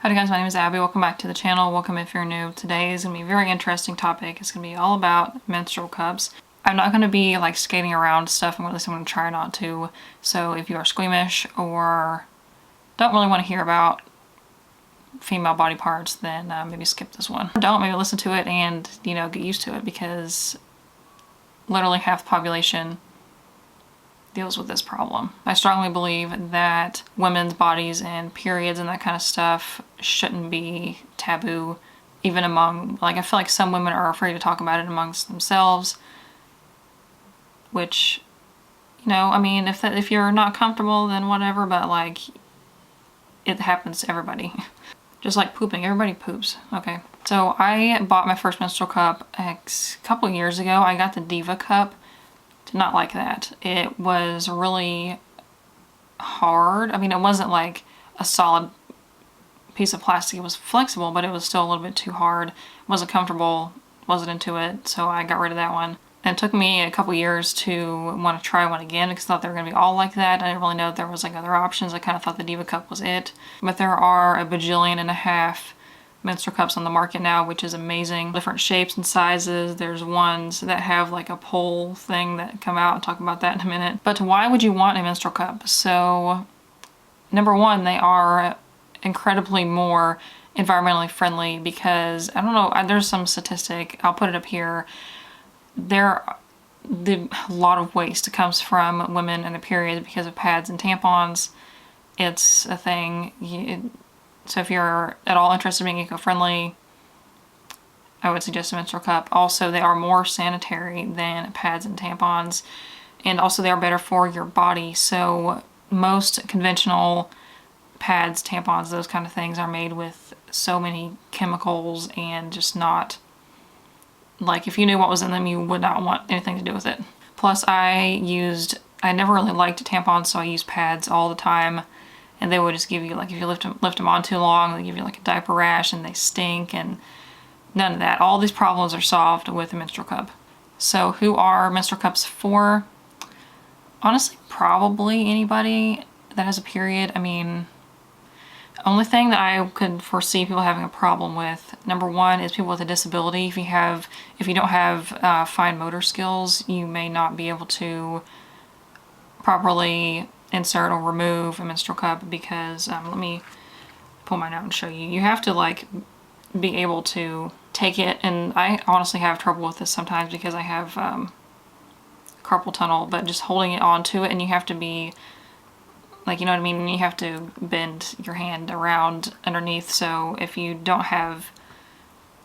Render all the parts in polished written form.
Hi guys, my name is Abby. Welcome back to the channel. Welcome if you're new. Today is going to be a very interesting topic. It's going to be all about menstrual cups. I'm not going to be like skating around stuff, at least I'm going to try not to. So if you are squeamish or don't really want to hear about female body parts, then maybe skip this one. Or don't, maybe listen to it and, get used to it, because literally half the population deals with this problem. I strongly believe that women's bodies and periods and that kind of stuff shouldn't be taboo, even among, I feel like some women are afraid to talk about it amongst themselves, which, if you're not comfortable, then whatever, but it happens to everybody. Just like pooping, everybody poops, okay? So I bought my first menstrual cup a couple years ago. I got the Diva cup. Did not like that. It was really hard. It wasn't like a solid piece of plastic. It was flexible, but it was still a little bit too hard. Wasn't comfortable, wasn't into it, so I got rid of that one. And it took me a couple years to want to try one again, because I thought they were going to be all like that. I didn't really know that there was other options. I kind of thought the Diva cup was it. But there are a bajillion and a half menstrual cups on the market now, which is amazing. Different shapes and sizes. There's ones that have a pole thing that come out. I'll talk about that in a minute. But why would you want a menstrual cup? So, number one, they are incredibly more environmentally friendly, because, I don't know, there's some statistic, I'll put it up here. A lot of waste comes from women and their periods because of pads and tampons. It's a thing. So if you're at all interested in being eco-friendly, I would suggest a menstrual cup. Also, they are more sanitary than pads and tampons, and also they are better for your body. So most conventional pads, tampons, those kind of things are made with so many chemicals, and just not, if you knew what was in them, you would not want anything to do with it. Plus, I never really liked tampons, so I used pads all the time. And they would just give you, if you lift them on too long, they give you a diaper rash, and they stink, and none of that. All these problems are solved with a menstrual cup. So who are menstrual cups for? Honestly, probably anybody that has a period. Only thing that I could foresee people having a problem with, number one, is people with a disability. If you don't have fine motor skills, you may not be able to properly insert or remove a menstrual cup, because let me pull mine out and show you. You have to be able to take it, and I honestly have trouble with this sometimes because I have carpal tunnel, but just holding it onto it, and you have to be you know what I mean? You have to bend your hand around underneath, so if you don't have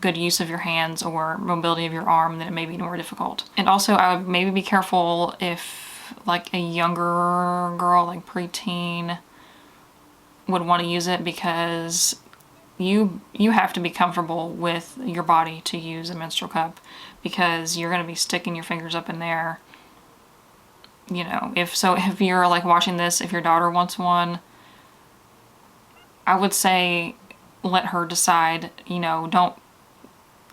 good use of your hands or mobility of your arm, then it may be more difficult. And also, I would maybe be careful if a younger girl, preteen, would want to use it, because you have to be comfortable with your body to use a menstrual cup, because you're going to be sticking your fingers up in there. If you're watching this, if your daughter wants one, I would say let her decide. Don't,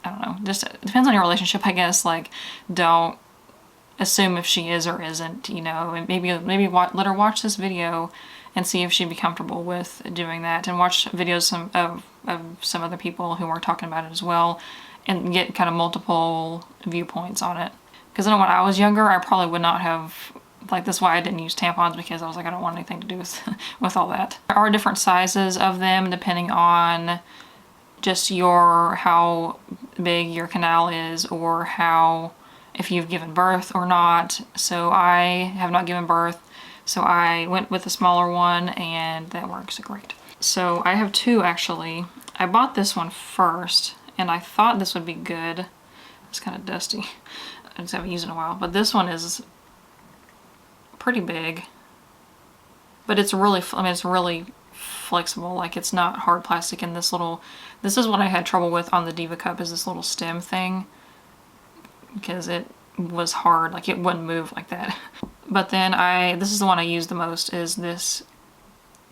I don't know, just it depends on your relationship, I guess. Don't assume if she is or isn't, and maybe let her watch this video and see if she'd be comfortable with doing that, and watch videos of some other people who are talking about it as well, and get kind of multiple viewpoints on it. Because I know when I was younger, I probably would not have, this is why I didn't use tampons, because I was I don't want anything to do with all that. There are different sizes of them depending on just how big your canal is, or if you've given birth or not. So I have not given birth, so I went with a smaller one, and that works great. So I have two, actually. I bought this one first, and I thought this would be good. It's kind of dusty. I just haven't used it in a while. But this one is pretty big, but it's really, it's really flexible. It's not hard plastic. And this is what I had trouble with on the Diva cup, is this little stem thing, because it was hard, it wouldn't move like that. But then this is the one I use the most, is this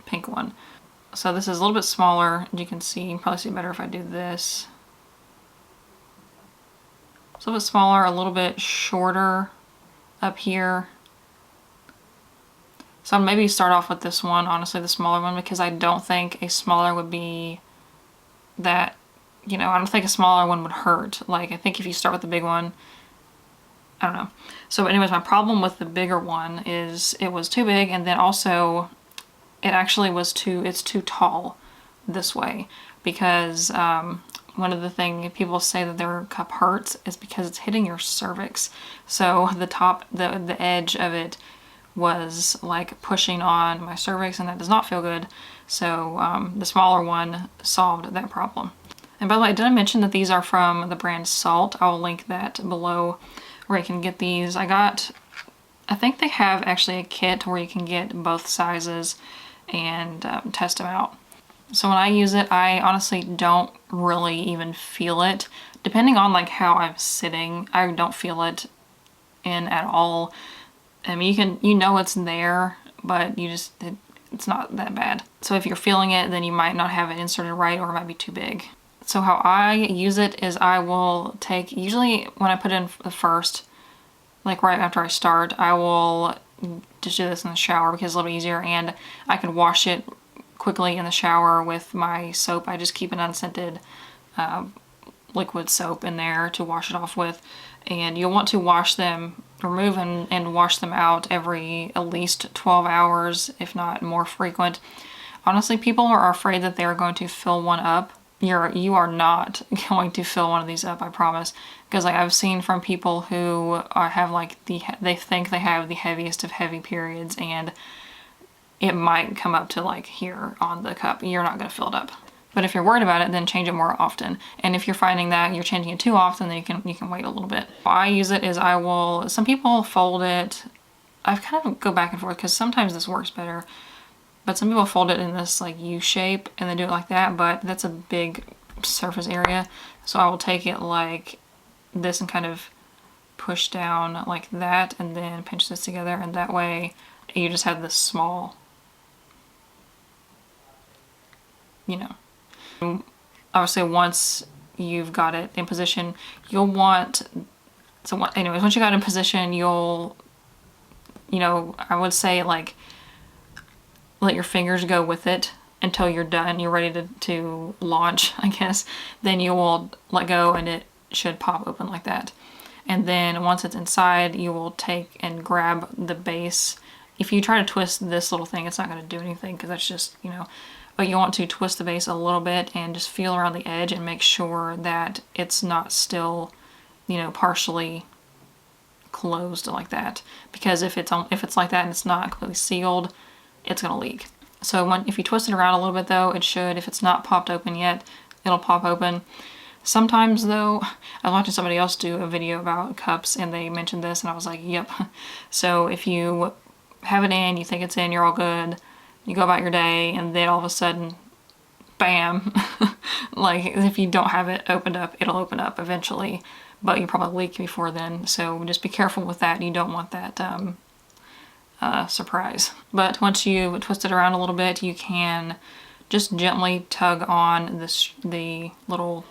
pink one. So this is a little bit smaller, you can see. You can probably see better if I do this. It's a little bit smaller, a little bit shorter up here. So I'll maybe start off with this one, honestly, the smaller one, because I don't think a smaller would be that, you know, I don't think a smaller one would hurt. Like, I think if you start with the big one, I don't know. So anyways, my problem with the bigger one is it was too big, and then also it actually was it's too tall this way, because one of the things people say that their cup hurts is because it's hitting your cervix. So the edge of it was like pushing on my cervix, and that does not feel good. So the smaller one solved that problem. And by the way, did I mention that these are from the brand Salt? I will link that below where you can get these. I think they have actually a kit where you can get both sizes and test them out. So when I use it, I honestly don't really even feel it. Depending on like how I'm sitting, I don't feel it in at all. I mean, you know it's there, but it's not that bad. So if you're feeling it, then you might not have it inserted right, or it might be too big. So how I use it is I will take, usually when I put in the first, like right after I start, I will just do this in the shower because it's a little easier, and I can wash it quickly in the shower with my soap. I just keep an unscented liquid soap in there to wash it off with. And you'll want to remove and wash them out every at least 12 hours, if not more frequent. Honestly, people are afraid that they're going to fill one up. You are not going to fill one of these up, I promise. Because like I've seen from people who have like they think they have the heaviest of heavy periods, and it might come up to like here on the cup. You're not going to fill it up. But if you're worried about it, then change it more often. And if you're finding that you're changing it too often, then you can wait a little bit. I use it is some people fold it. I kind of go back and forth because sometimes this works better. But some people fold it in this like U shape and then do it like that, but that's a big surface area. So I will take it like this and kind of push down like that, and then pinch this together, and that way you just have this small, you know. Obviously once you've got it in position, once you got it in position, you know, I would say like let your fingers go with it until you're done, you're ready to launch, I guess. Then you will let go and it should pop open like that. And then once it's inside, you will take and grab the base. If you try to twist this little thing, it's not going to do anything because that's just, you know, but you want to twist the base a little bit and just feel around the edge and make sure that it's not still, you know, partially closed like that. Because if it's like that and it's not completely sealed, it's going to leak. So if you twist it around a little bit though, it should, if it's not popped open yet, it'll pop open. Sometimes though, I was watching somebody else do a video about cups and they mentioned this and I was like, yep. So if you have it in, you think it's in, you're all good, you go about your day, and then all of a sudden, bam, like if you don't have it opened up, it'll open up eventually, but you probably leak before then. So just be careful with that. You don't want that surprise. But once you twist it around a little bit, you can just gently tug on the little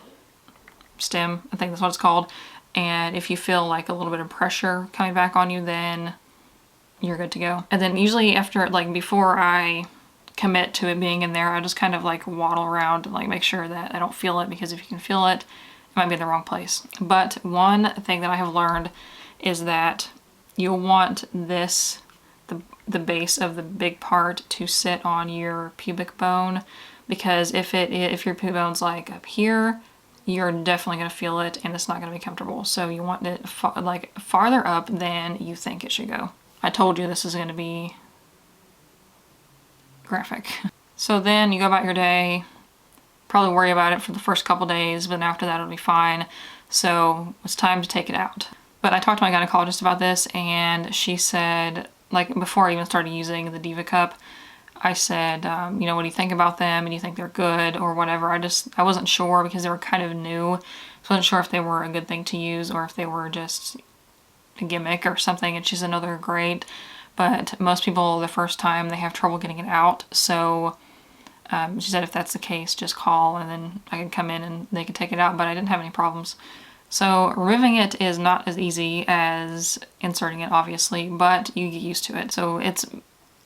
stem, I think that's what it's called, and if you feel like a little bit of pressure coming back on you, then you're good to go. And then usually after, like before I commit to it being in there, I just kind of like waddle around and like make sure that I don't feel it, because if you can feel it, it might be in the wrong place. But one thing that I have learned is that you'll want the base of the big part to sit on your pubic bone, because if your pubic bone's like up here, you're definitely going to feel it and it's not going to be comfortable. So you want it like farther up than you think it should go. I told you this is going to be graphic. So then you go about your day, probably worry about it for the first couple days, but after that it'll be fine. So it's time to take it out. But I talked to my gynecologist about this, and she said, like before I even started using the Diva cup, I said, you know, what do you think about them? And do you think they're good or whatever? I wasn't sure because they were kind of new. So I wasn't sure if they were a good thing to use or if they were just a gimmick or something. And she said, no, they're great. But most people, the first time, they have trouble getting it out. So she said if that's the case, just call and then I can come in and they can take it out. But I didn't have any problems. So removing it is not as easy as inserting it, obviously, but you get used to it. So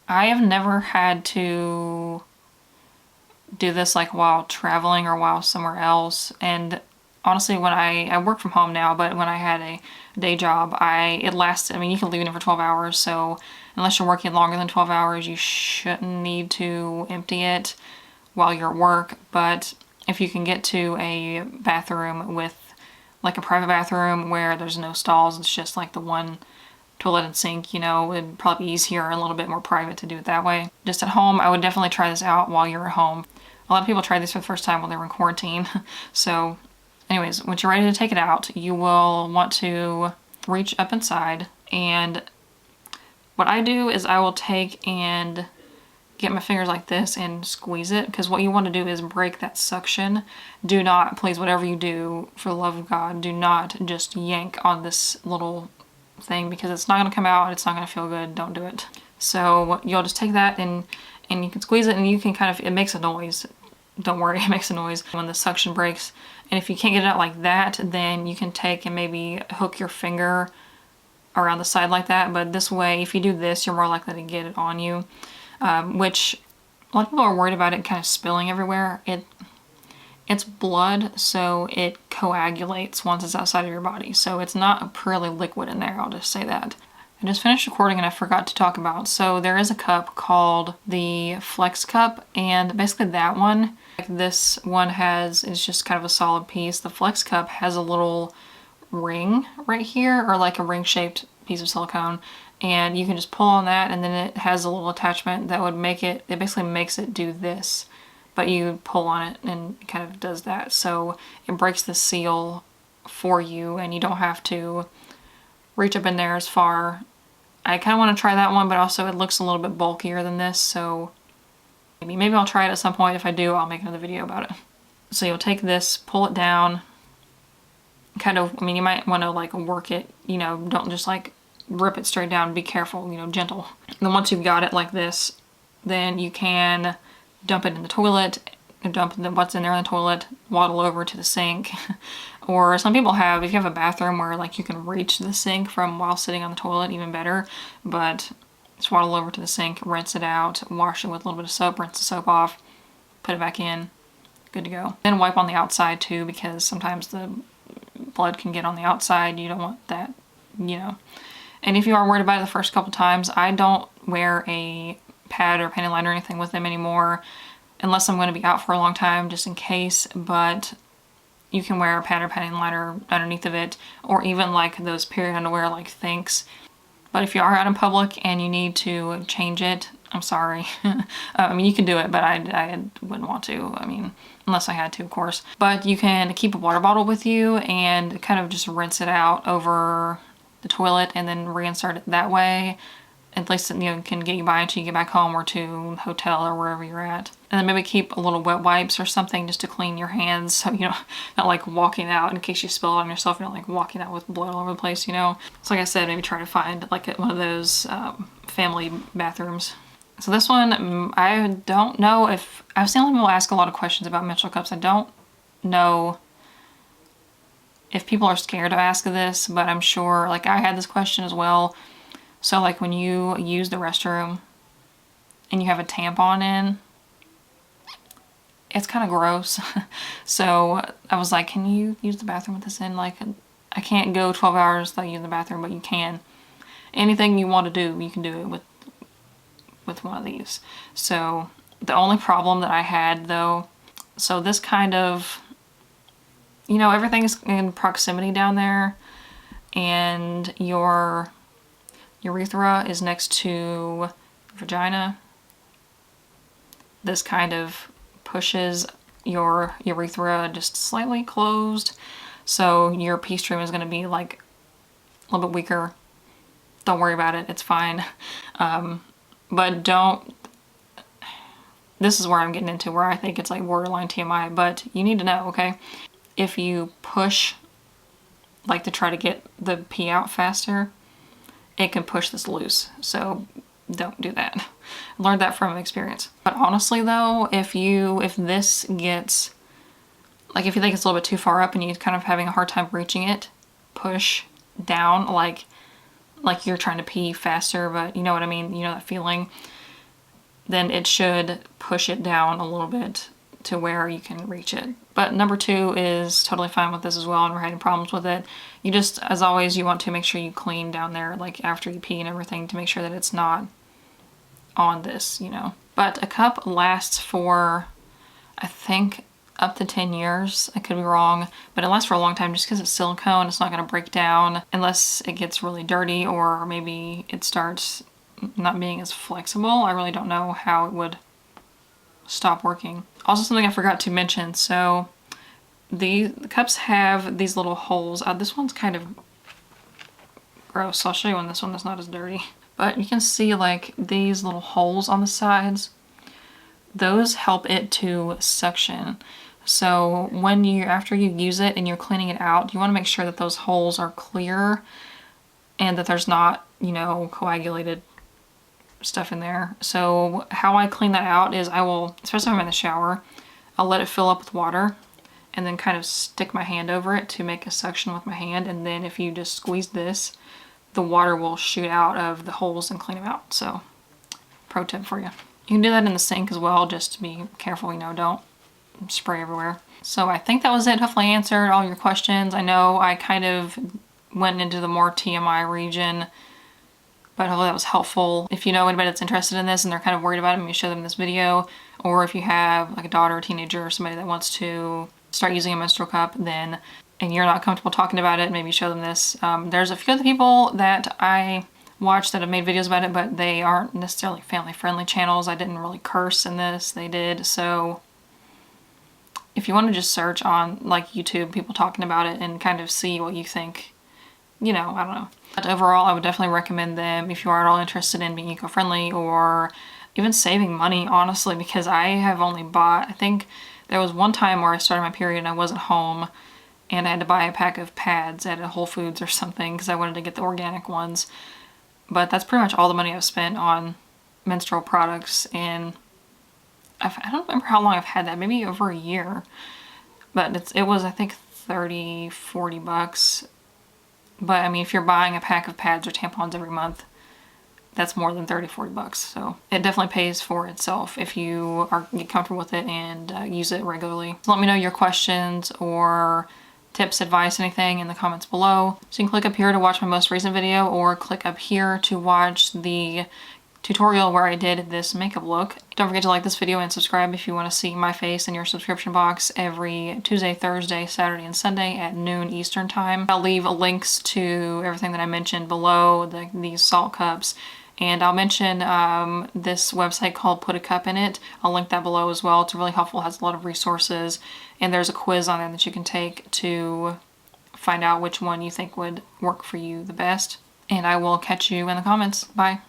I have never had to do this like while traveling or while somewhere else. And honestly, when I work from home now, but when I had a day job, it lasted, I mean, you can leave it in for 12 hours, so unless you're working longer than 12 hours, you shouldn't need to empty it while you're at work. But if you can get to a bathroom with like a private bathroom where there's no stalls, it's just like the one toilet and sink, you know, it'd probably be easier and a little bit more private to do it that way. Just at home, I would definitely try this out while you're at home. A lot of people tried this for the first time while they were in quarantine. So anyways, once you're ready to take it out, you will want to reach up inside, and what I do is I will take and get my fingers like this and squeeze it, because what you want to do is break that suction. Do not, please, whatever you do, for the love of God, do not just yank on this little thing, because it's not going to come out, it's not going to feel good. Don't do it. So you'll just take that and you can squeeze it, and you can kind of, it makes a noise. Don't worry, it makes a noise when the suction breaks. And if you can't get it out like that, then you can take and maybe hook your finger around the side like that. But this way, if you do this, you're more likely to get it on you, which a lot of people are worried about it kind of spilling everywhere. It's blood, so it coagulates once it's outside of your body. So it's not purely liquid in there, I'll just say that. I just finished recording and I forgot to talk about. So there is a cup called the Flex Cup, and basically that one, like this one is just kind of a solid piece. The Flex Cup has a little ring right here, or like a ring-shaped piece of silicone, and you can just pull on that, and then it has a little attachment that would make it basically makes it do this, but you pull on it and it kind of does that. So it breaks the seal for you, and you don't have to reach up in there as far. I kind of want to try that one, but also it looks a little bit bulkier than this, so maybe I'll try it at some point. If I do, I'll make another video about it. So you'll take this, pull it down, kind of, I mean, you might want to like work it, you know, don't just like rip it straight down, be careful, you know, gentle. And then once you've got it like this, then you can dump it in the toilet, dump what's in there in the toilet, waddle over to the sink. Or some people have, if you have a bathroom where like you can reach the sink from while sitting on the toilet, even better. But just waddle over to the sink, rinse it out, wash it with a little bit of soap, rinse the soap off, put it back in, good to go. Then wipe on the outside too, because sometimes the blood can get on the outside. You don't want that, you know. And if you are worried about it the first couple times, I don't wear a pad or panty liner or anything with them anymore, unless I'm going to be out for a long time, just in case. But you can wear a pad or panty liner underneath of it, or even like those period underwear like Thinks. But if you are out in public and you need to change it, I'm sorry. I mean, you can do it, but I wouldn't want to. I mean, unless I had to, of course. But you can keep a water bottle with you and kind of just rinse it out over the toilet and then reinsert it that way. At least, you know, can get you by until you get back home or to a hotel or wherever you're at. And then maybe keep a little wet wipes or something just to clean your hands, so you know, not like walking out in case you spill it on yourself. You're not like walking out with blood all over the place, you know. So like I said, maybe try to find like one of those family bathrooms. So this one, I don't know if, I've seen a lot of people ask a lot of questions about menstrual cups. I don't know if people are scared to ask this, but I'm sure, like I had this question as well. So like when you use the restroom and you have a tampon in, it's kind of gross. So I was like, can you use the bathroom with this in? Like, I can't go 12 hours without using the bathroom, but you can. Anything you want to do, you can do it with one of these. So the only problem that I had though, so this kind of, you know, everything's in proximity down there, and your urethra is next to vagina. This kind of pushes your urethra just slightly closed, so your pee stream is going to be like a little bit weaker. Don't worry about it, it's fine. But don't, this is where I'm getting into where I think it's like borderline TMI, but you need to know, okay? If you push, like to try to get the pee out faster, it can push this loose, so don't do that. I learned that from experience. But honestly though, if this gets, like if you think it's a little bit too far up and you're kind of having a hard time reaching it, push down like you're trying to pee faster, but you know what I mean, you know that feeling, then it should push it down a little bit to where you can reach it. But number 2 is totally fine with this as well, and we're having problems with it. You just, as always, you want to make sure you clean down there, like after you pee and everything, to make sure that it's not on this, you know. But a cup lasts for, I think, up to 10 years. I could be wrong, but it lasts for a long time just because it's silicone. It's not going to break down unless it gets really dirty, or maybe it starts not being as flexible. I really don't know how it would stop working. Also, something I forgot to mention, so the cups have these little holes. This one's kind of gross. I'll show you on this one that's not as dirty. But you can see like these little holes on the sides. Those help it to suction. So when after you use it and you're cleaning it out, you want to make sure that those holes are clear and that there's not, you know, coagulated stuff in there. So how I clean that out is I will, especially if I'm in the shower, I'll let it fill up with water and then kind of stick my hand over it to make a suction with my hand. And then if you just squeeze this, the water will shoot out of the holes and clean them out. So pro tip for you. You can do that in the sink as well, just to be careful, you know, don't spray everywhere. So I think that was it. Hopefully I answered all your questions. I know I kind of went into the more TMI region, but hopefully that was helpful. If you know anybody that's interested in this and they're kind of worried about it, maybe show them this video. Or if you have like a daughter, a teenager, or somebody that wants to start using a menstrual cup, then, and you're not comfortable talking about it, maybe show them this. There's a few other people that I watch that have made videos about it, but they aren't necessarily family-friendly channels. I didn't really curse in this, they did. So if you want to just search on like YouTube, people talking about it, and kind of see what you think, you know, I don't know. But overall, I would definitely recommend them if you are at all interested in being eco-friendly or even saving money, honestly, because I have only bought, I think there was one time where I started my period and I wasn't home and I had to buy a pack of pads at a Whole Foods or something because I wanted to get the organic ones. But that's pretty much all the money I've spent on menstrual products, and I don't remember how long I've had that, maybe over a year. But it was, I think, 30, 40 bucks. But I mean, if you're buying a pack of pads or tampons every month, that's more than 30, 40 bucks. So it definitely pays for itself if you get comfortable with it and use it regularly. So let me know your questions or tips, advice, anything in the comments below. So you can click up here to watch my most recent video, or click up here to watch the tutorial where I did this makeup look. Don't forget to like this video and subscribe if you want to see my face in your subscription box every Tuesday, Thursday, Saturday, and Sunday at noon Eastern time. I'll leave links to everything that I mentioned below, these salt cups, and I'll mention this website called Put a Cup in It. I'll link that below as well. It's really helpful, it has a lot of resources, and there's a quiz on there that you can take to find out which one you think would work for you the best. And I will catch you in the comments. Bye.